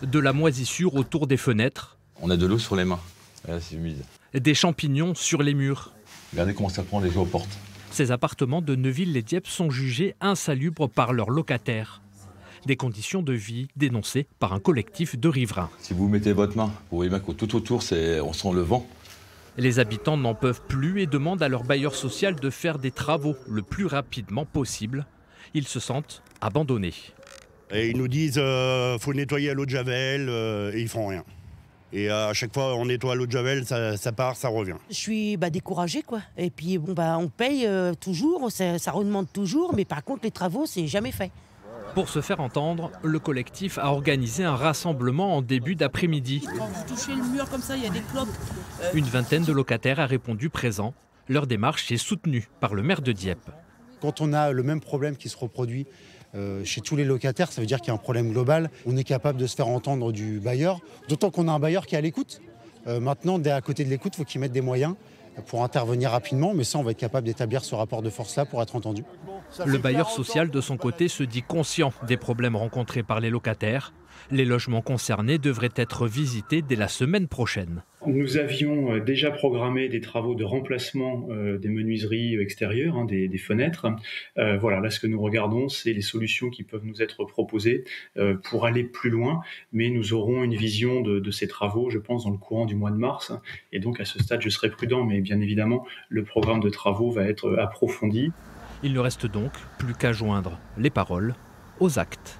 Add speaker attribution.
Speaker 1: De la moisissure autour des fenêtres.
Speaker 2: On a de l'eau sur les mains. Là, c'est humide.
Speaker 1: Des champignons sur les murs.
Speaker 2: Regardez comment ça prend les gens aux portes.
Speaker 1: Ces appartements de Neuville-les-Dieppe sont jugés insalubres par leurs locataires. Des conditions de vie dénoncées par un collectif de riverains.
Speaker 2: Si vous mettez votre main, vous voyez bien que tout autour, on sent le vent.
Speaker 1: Les habitants n'en peuvent plus et demandent à leur bailleur social de faire des travaux le plus rapidement possible. Ils se sentent abandonnés.
Speaker 3: Et ils nous disent faut nettoyer à l'eau de Javel et ils font rien. Et à chaque fois on nettoie à l'eau de Javel, ça part, ça revient.
Speaker 4: Je suis découragée quoi. Et puis on paye toujours, ça redemande toujours, mais par contre les travaux c'est jamais fait.
Speaker 1: Pour se faire entendre, le collectif a organisé un rassemblement en début d'après-midi.
Speaker 5: Quand vous touchez le mur comme ça, il y a des clopes.
Speaker 1: Une vingtaine de locataires a répondu présent. Leur démarche est soutenue par le maire de Dieppe.
Speaker 6: Quand on a le même problème qui se reproduit chez tous les locataires, ça veut dire qu'il y a un problème global. On est capable de se faire entendre du bailleur, d'autant qu'on a un bailleur qui est à l'écoute. Maintenant, à côté de l'écoute, il faut qu'il mette des moyens pour intervenir rapidement, mais ça, on va être capable d'établir ce rapport de force-là pour être entendu.
Speaker 1: Le bailleur social, de son côté, se dit conscient des problèmes rencontrés par les locataires. Les logements concernés devraient être visités dès la semaine prochaine.
Speaker 7: Nous avions déjà programmé des travaux de remplacement des menuiseries extérieures, des fenêtres. Voilà, là ce que nous regardons, c'est les solutions qui peuvent nous être proposées pour aller plus loin. Mais nous aurons une vision de ces travaux, je pense, dans le courant du mois de mars. Et donc à ce stade, je serai prudent, mais bien évidemment, le programme de travaux va être approfondi.
Speaker 1: Il ne reste donc plus qu'à joindre les paroles aux actes.